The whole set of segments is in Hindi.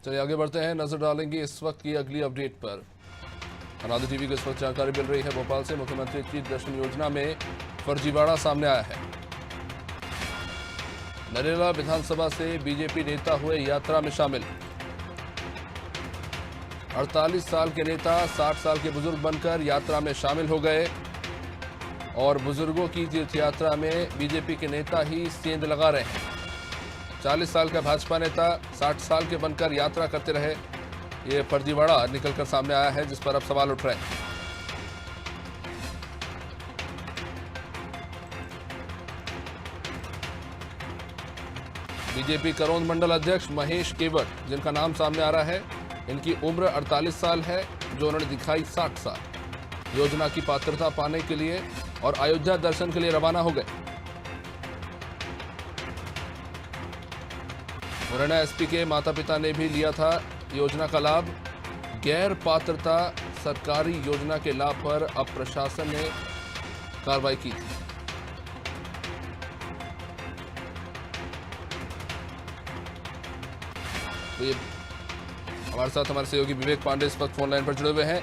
चलिए आगे बढ़ते हैं, नजर डालेंगे इस वक्त की अगली अपडेट पर। अनादि टीवी को इस वक्त जानकारी मिल रही है भोपाल से। मुख्यमंत्री तीर्थ दर्शन योजना में फर्जीवाड़ा सामने आया है। नरेला विधानसभा से बीजेपी नेता हुए यात्रा में शामिल। 48 साल के नेता 60 साल के बुजुर्ग बनकर यात्रा में शामिल हो गए और बुजुर्गों की तीर्थ यात्रा में बीजेपी के नेता ही सेंध लगा रहे हैं। 40 साल का भाजपा नेता 60 साल के बनकर यात्रा करते रहे। ये फर्जीवाड़ा निकलकर सामने आया है, जिस पर अब सवाल उठ रहे हैं। बीजेपी करोंद मंडल अध्यक्ष महेश केवट, जिनका नाम सामने आ रहा है, इनकी उम्र 48 साल है, जो उन्होंने दिखाई 60 साल। योजना की पात्रता पाने के लिए और अयोध्या दर्शन के लिए रवाना हो गए। मुरैना एसपी के माता पिता ने भी लिया था योजना का लाभ। गैर पात्रता सरकारी योजना के लाभ पर अब प्रशासन ने कार्रवाई की थी। तो ये हमारे साथ हमारे सहयोगी विवेक पांडे इस वक्त फोन लाइन पर जुड़े हुए हैं।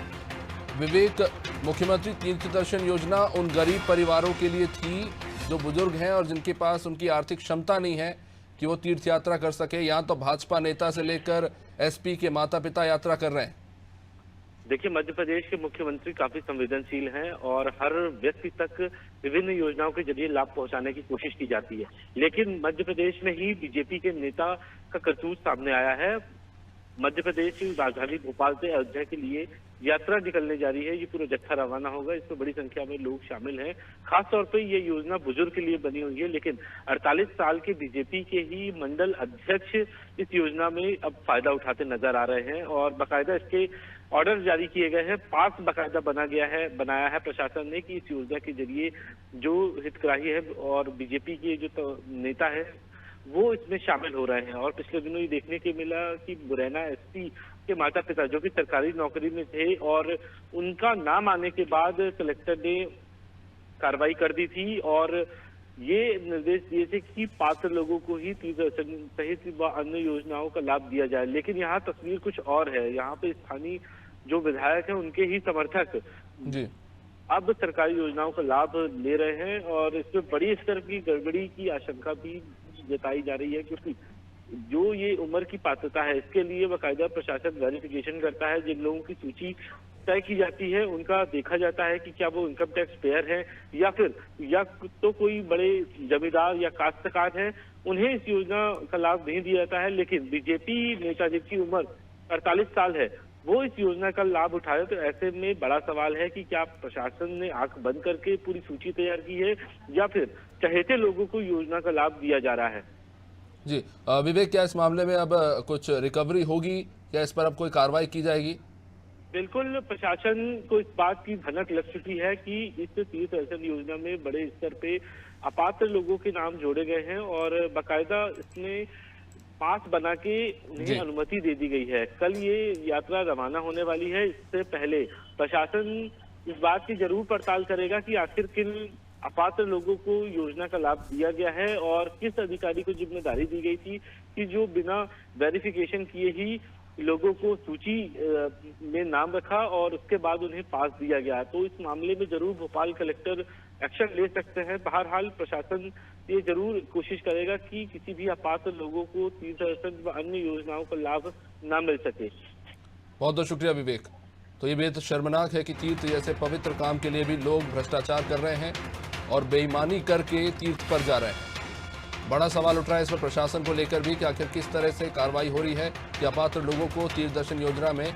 विवेक, मुख्यमंत्री तीर्थ दर्शन योजना उन गरीब परिवारों के लिए थी जो बुजुर्ग हैं और जिनके पास उनकी आर्थिक क्षमता नहीं है कि वो तीर्थ यात्रा कर सके। यहाँ तो भाजपा नेता से लेकर एसपी के माता पिता यात्रा कर रहे हैं। देखिए, मध्य प्रदेश के मुख्यमंत्री काफी संवेदनशील हैं और हर व्यक्ति तक विभिन्न योजनाओं के जरिए लाभ पहुंचाने की कोशिश की जाती है। लेकिन मध्य प्रदेश में ही बीजेपी के नेता का करतूत सामने आया है। मध्य प्रदेश की राजधानी भोपाल से अयोध्या के लिए यात्रा निकलने जा रही है। ये पूरा जत्था रवाना होगा। इसमें बड़ी संख्या में लोग शामिल हैं। खासतौर पे ये योजना बुजुर्ग के लिए बनी हुई है, लेकिन 48 साल के बीजेपी के ही मंडल अध्यक्ष इस योजना में अब फायदा उठाते नजर आ रहे हैं और बाकायदा इसके ऑर्डर जारी किए गए हैं। पास बाकायदा बनाया है प्रशासन ने कि इस योजना के जरिए जो हितग्राही है और बीजेपी के जो नेता है वो इसमें शामिल हो रहे हैं। और पिछले दिनों ये देखने के मिला कि मुरैना एसपी के माता पिता जो कि सरकारी नौकरी में थे और उनका नाम आने के बाद कलेक्टर ने कार्रवाई कर दी थी और ये निर्देश दिए थे कि पात्र लोगों को ही तीर्थ दर्शन सहित अन्य योजनाओं का लाभ दिया जाए। लेकिन यहाँ तस्वीर कुछ और है। यहाँ पे स्थानीय जो विधायक हैं उनके ही समर्थक जी अब सरकारी योजनाओं का लाभ ले रहे हैं और इसमें बड़ी स्तर की गड़बड़ी की आशंका भी जताई जा रही है, क्योंकि जो ये उम्र की पात्रता है इसके लिए बाकायदा प्रशासन वेरिफिकेशन करता है। जिन लोगों की सूची तय की जाती है उनका देखा जाता है कि क्या वो इनकम टैक्स पेयर है या तो कोई बड़े जमींदार या काश्तकार हैं, उन्हें इस योजना का लाभ नहीं दिया जाता है। लेकिन बीजेपी नेता जिनकी उम्र 48 साल है वो इस योजना का लाभ उठाए। तो ऐसे में बड़ा सवाल है कि क्या प्रशासन ने आंख बंद करके पूरी सूची तैयार की है या फिर चहेते लोगों को योजना का लाभ दिया जा रहा है। जी विवेक, क्या इस मामले में अब कुछ रिकवरी होगी या इस पर अब कोई कार्रवाई की जाएगी? बिल्कुल, प्रशासन को इस बात की भनक लग चुकी है कि इस तीर्थ दर्शन योजना में बड़े स्तर पे अपात्र लोगों के नाम जोड़े गए हैं और बाकायदा इसमें पास बना के उन्हें अनुमति दे दी गई है। कल ये यात्रा रवाना होने वाली है। इससे पहले प्रशासन इस बात की जरूर पड़ताल करेगा कि आखिर किन अपात्र लोगों को योजना का लाभ दिया गया है और किस अधिकारी को जिम्मेदारी दी गई थी कि जो बिना वेरिफिकेशन किए ही लोगों को सूची में नाम रखा और उसके बाद उन्हें पास दिया गया। तो इस मामले में जरूर भोपाल कलेक्टर एक्शन ले सकते हैं। बहरहाल प्रशासन ये जरूर कोशिश करेगा कि किसी भी अपात्र लोगों को तीर्थ दर्शन व अन्य योजनाओं का लाभ न मिल सके। बहुत बहुत शुक्रिया विवेक। तो ये बेहद शर्मनाक है कि तीर्थ जैसे पवित्र काम के लिए भी लोग भ्रष्टाचार कर रहे हैं और बेईमानी करके तीर्थ पर जा रहे हैं। बड़ा सवाल उठ रहा है इस पर प्रशासन को लेकर भी कि आखिर किस तरह से कार्रवाई हो रही है कि अपात्र लोगों को तीर्थ दर्शन योजना में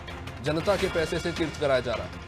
जनता के पैसे से तीर्थ कराया जा रहा है।